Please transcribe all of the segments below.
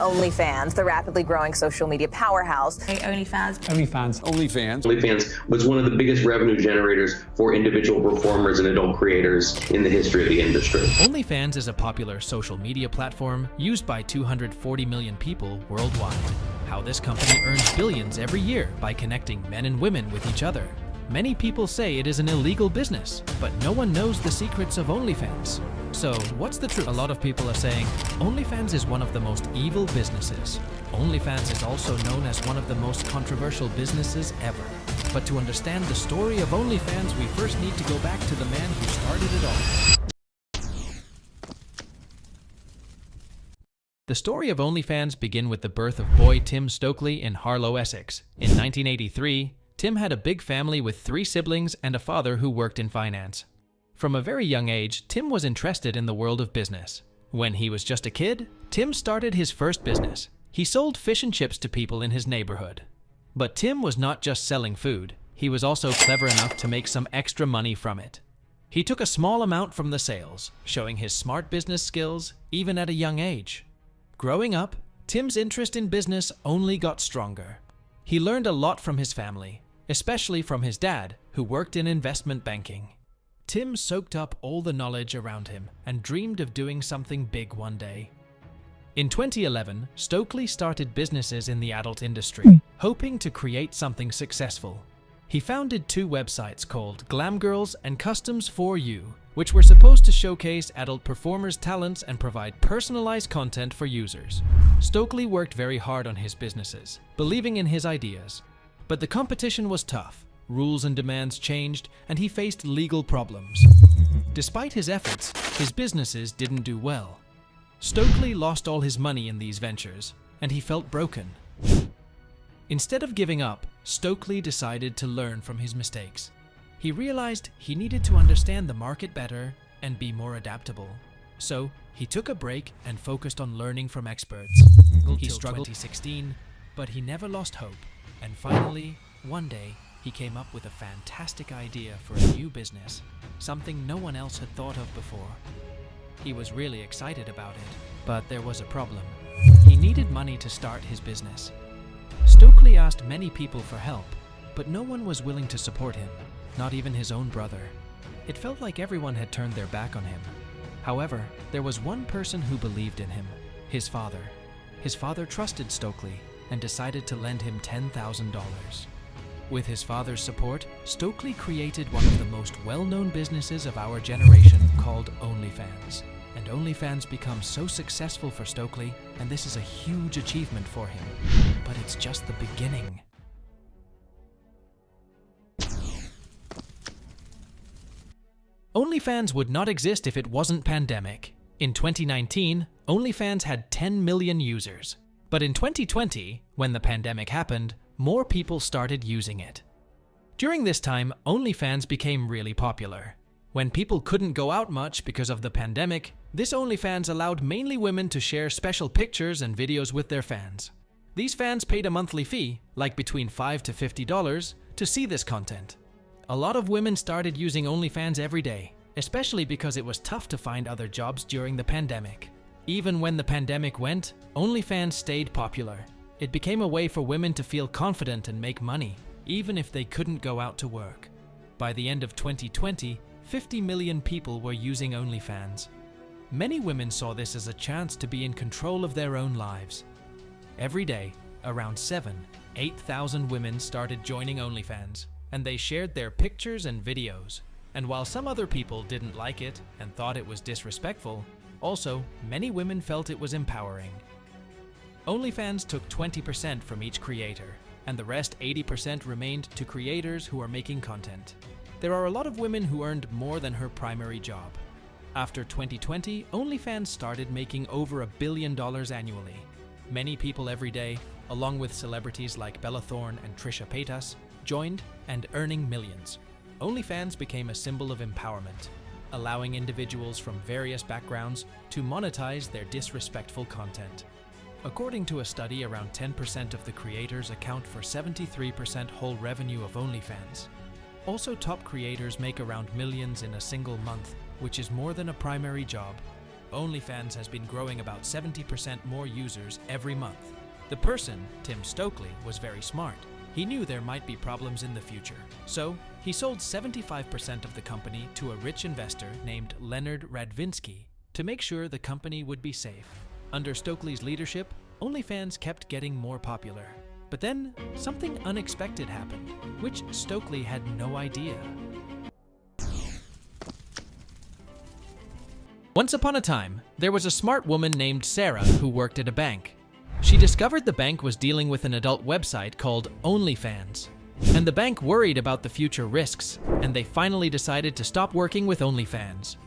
OnlyFans, the rapidly growing social media powerhouse. OnlyFans. OnlyFans. OnlyFans. OnlyFans was one of the biggest revenue generators for individual performers and adult creators in the history of the industry. OnlyFans is a popular social media platform used by 240 million people worldwide. How this company earns billions every year by connecting men and women with each other. Many people say it is an illegal business, but no one knows the secrets of OnlyFans. So, what's the truth? A lot of people are saying OnlyFans is one of the most evil businesses. OnlyFans is also known as one of the most controversial businesses ever. But to understand the story of OnlyFans, we first need to go back to the man who started it all. The story of OnlyFans begins with the birth of boy Tim Stokely in Harlow, Essex. In 1983, Tim had a big family with 3 siblings and a father who worked in finance. From a very young age, Tim was interested in the world of business. When he was just a kid, Tim started his first business. He sold fish and chips to people in his neighborhood. But Tim was not just selling food. He was also clever enough to make some extra money from it. He took a small amount from the sales, showing his smart business skills even at a young age. Growing up, Tim's interest in business only got stronger. He learned a lot from his family, especially from his dad, who worked in investment banking. Tim soaked up all the knowledge around him and dreamed of doing something big one day. In 2011, Stokely started businesses in the adult industry, hoping to create something successful. He founded 2 websites called Glam Girls and Customs for You, which were supposed to showcase adult performers' talents and provide personalized content for users. Stokely worked very hard on his businesses, believing in his ideas. But the competition was tough. Rules and demands changed, and he faced legal problems. Despite his efforts, his businesses didn't do well. Stokely lost all his money in these ventures, and he felt broken. Instead of giving up, Stokely decided to learn from his mistakes. He realized he needed to understand the market better and be more adaptable. So, he took a break and focused on learning from experts. He struggled in 2016, but he never lost hope. And finally, one day, he came up with a fantastic idea for a new business, something no one else had thought of before. He was really excited about it, but there was a problem. He needed money to start his business. Stokely asked many people for help, but no one was willing to support him, not even his own brother. It felt like everyone had turned their back on him. However, there was one person who believed in him, his father. His father trusted Stokely and decided to lend him $10,000. With his father's support, Stokely created one of the most well-known businesses of our generation called OnlyFans. And OnlyFans becomes so successful for Stokely, and this is a huge achievement for him. But it's just the beginning. OnlyFans would not exist if it wasn't pandemic. In 2019, OnlyFans had 10 million users. But in 2020, when the pandemic happened, more people started using it. During this time, OnlyFans became really popular. When people couldn't go out much because of the pandemic, this OnlyFans allowed mainly women to share special pictures and videos with their fans. These fans paid a monthly fee, like between $5 to $50, to see this content. A lot of women started using OnlyFans every day, especially because it was tough to find other jobs during the pandemic. Even when the pandemic went, OnlyFans stayed popular. It became a way for women to feel confident and make money, even if they couldn't go out to work. By the end of 2020, 50 million people were using OnlyFans. Many women saw this as a chance to be in control of their own lives. Every day, around 8,000 women started joining OnlyFans, and they shared their pictures and videos. And while some other people didn't like it and thought it was disrespectful, also, many women felt it was empowering. OnlyFans took 20% from each creator, and the rest 80% remained to creators who are making content. There are a lot of women who earned more than her primary job. After 2020, OnlyFans started making over $1 billion annually. Many people every day, along with celebrities like Bella Thorne and Trisha Paytas, joined and earning millions. OnlyFans became a symbol of empowerment, allowing individuals from various backgrounds to monetize their disrespectful content. According to a study, around 10% of the creators account for 73% whole revenue of OnlyFans. Also, top creators make around millions in a single month, which is more than a primary job. OnlyFans has been growing about 70% more users every month. The person, Tim Stokely, was very smart. He knew there might be problems in the future, so he sold 75% of the company to a rich investor named Leonard Radvinsky to make sure the company would be safe. Under Stokely's leadership, OnlyFans kept getting more popular. But then, something unexpected happened, which Stokely had no idea. Once upon a time, there was a smart woman named Sarah who worked at a bank. She discovered the bank was dealing with an adult website called OnlyFans. And the bank worried about the future risks, and they finally decided to stop working with OnlyFans.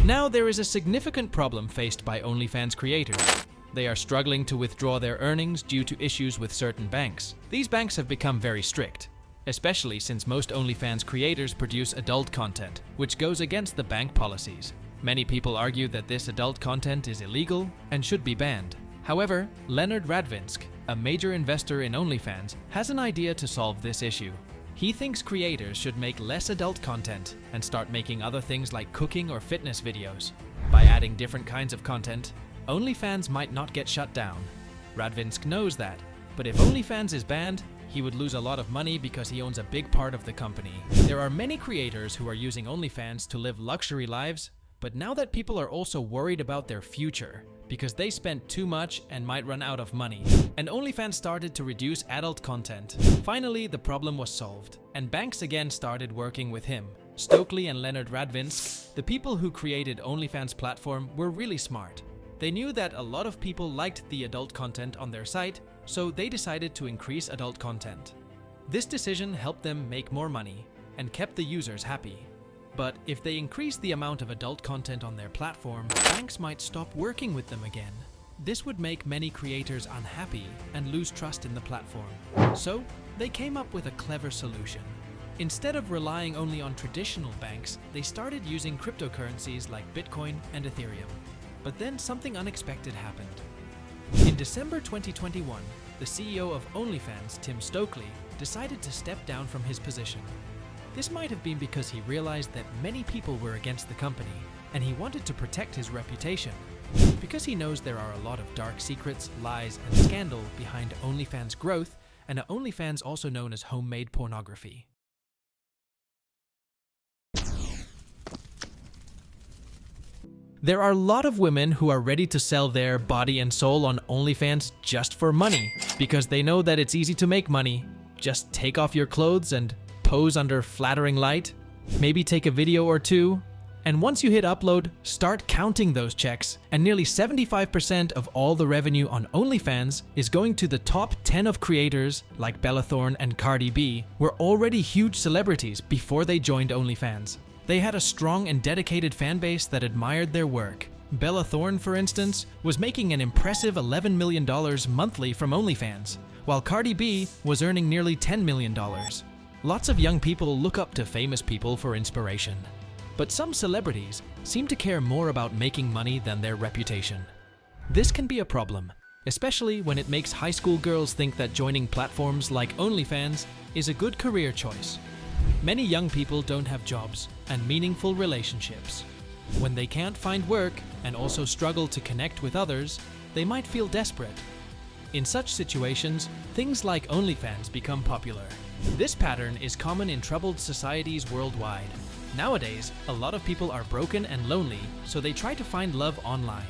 Now there is a significant problem faced by OnlyFans creators. They are struggling to withdraw their earnings due to issues with certain banks. These banks have become very strict, especially since most OnlyFans creators produce adult content, which goes against the bank policies. Many people argue that this adult content is illegal and should be banned. However, Leonard Radvinsk, a major investor in OnlyFans, has an idea to solve this issue. He thinks creators should make less adult content and start making other things like cooking or fitness videos. By adding different kinds of content, OnlyFans might not get shut down. Radvinsk knows that, but if OnlyFans is banned, he would lose a lot of money because he owns a big part of the company. There are many creators who are using OnlyFans to live luxury lives, but now that people are also worried about their future, because they spent too much and might run out of money, and OnlyFans started to reduce adult content. Finally, the problem was solved, and banks again started working with him. Stokely and Leonard Radvinsk, the people who created OnlyFans platform, were really smart. They knew that a lot of people liked the adult content on their site, so they decided to increase adult content. This decision helped them make more money and kept the users happy. But if they increase the amount of adult content on their platform, banks might stop working with them again. This would make many creators unhappy and lose trust in the platform. So, they came up with a clever solution. Instead of relying only on traditional banks, they started using cryptocurrencies like Bitcoin and Ethereum. But then something unexpected happened. In December 2021, the CEO of OnlyFans, Tim Stokely, decided to step down from his position. This might have been because he realized that many people were against the company, and he wanted to protect his reputation. Because he knows there are a lot of dark secrets, lies, and scandal behind OnlyFans' growth, and OnlyFans also known as homemade pornography. There are a lot of women who are ready to sell their body and soul on OnlyFans just for money, because they know that it's easy to make money. Just take off your clothes and pose under flattering light, maybe take a video or two, and once you hit upload, start counting those checks, and nearly 75% of all the revenue on OnlyFans is going to the top 10 of creators like Bella Thorne and Cardi B, were already huge celebrities before they joined OnlyFans. They had a strong and dedicated fan base that admired their work. Bella Thorne, for instance, was making an impressive $11 million monthly from OnlyFans, while Cardi B was earning nearly $10 million. Lots of young people look up to famous people for inspiration. But some celebrities seem to care more about making money than their reputation. This can be a problem, especially when it makes high school girls think that joining platforms like OnlyFans is a good career choice. Many young people don't have jobs and meaningful relationships. When they can't find work and also struggle to connect with others, they might feel desperate. In such situations, things like OnlyFans become popular. This pattern is common in troubled societies worldwide. Nowadays, a lot of people are broken and lonely, so they try to find love online.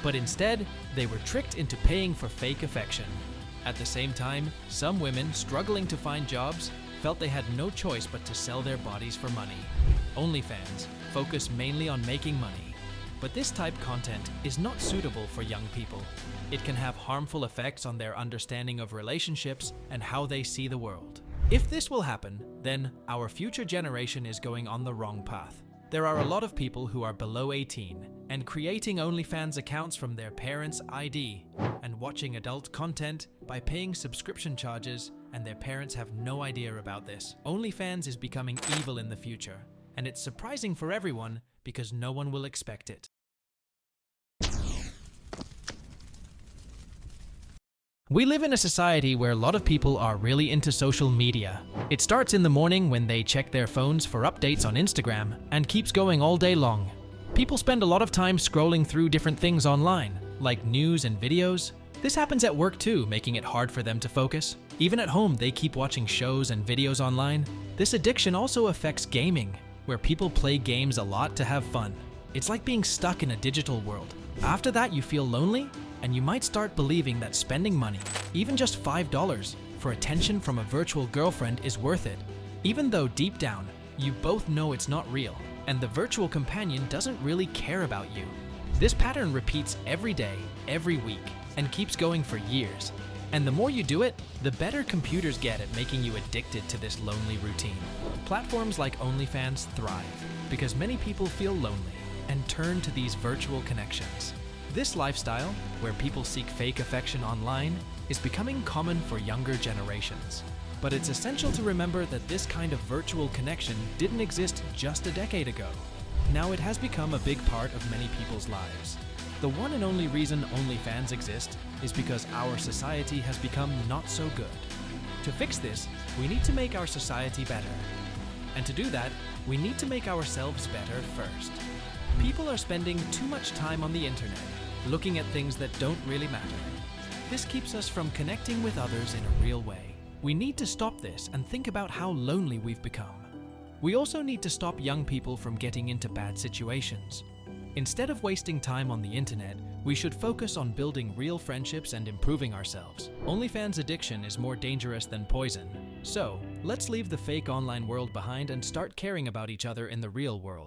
But instead, they were tricked into paying for fake affection. At the same time, some women struggling to find jobs felt they had no choice but to sell their bodies for money. OnlyFans focus mainly on making money, but this type content is not suitable for young people. It can have harmful effects on their understanding of relationships and how they see the world. If this will happen, then our future generation is going on the wrong path. There are a lot of people who are below 18 and creating OnlyFans accounts from their parents' ID and watching adult content by paying subscription charges, and their parents have no idea about this. OnlyFans is becoming evil in the future, and it's surprising for everyone because no one will expect it. We live in a society where a lot of people are really into social media. It starts in the morning when they check their phones for updates on Instagram and keeps going all day long. People spend a lot of time scrolling through different things online, like news and videos. This happens at work too, making it hard for them to focus. Even at home, they keep watching shows and videos online. This addiction also affects gaming, where people play games a lot to have fun. It's like being stuck in a digital world. After that, you feel lonely, and you might start believing that spending money, even just $5, for attention from a virtual girlfriend is worth it, even though deep down, you both know it's not real, and the virtual companion doesn't really care about you. This pattern repeats every day, every week, and keeps going for years. And the more you do it, the better computers get at making you addicted to this lonely routine. Platforms like OnlyFans thrive because many people feel lonely and turn to these virtual connections. This lifestyle, where people seek fake affection online, is becoming common for younger generations. But it's essential to remember that this kind of virtual connection didn't exist just a decade ago. Now it has become a big part of many people's lives. The one and only reason OnlyFans exist is because our society has become not so good. To fix this, we need to make our society better. And to do that, we need to make ourselves better first. People are spending too much time on the internet, looking at things that don't really matter. This keeps us from connecting with others in a real way. We need to stop this and think about how lonely we've become. We also need to stop young people from getting into bad situations. Instead of wasting time on the internet, we should focus on building real friendships and improving ourselves. OnlyFans addiction is more dangerous than poison. So, let's leave the fake online world behind and start caring about each other in the real world.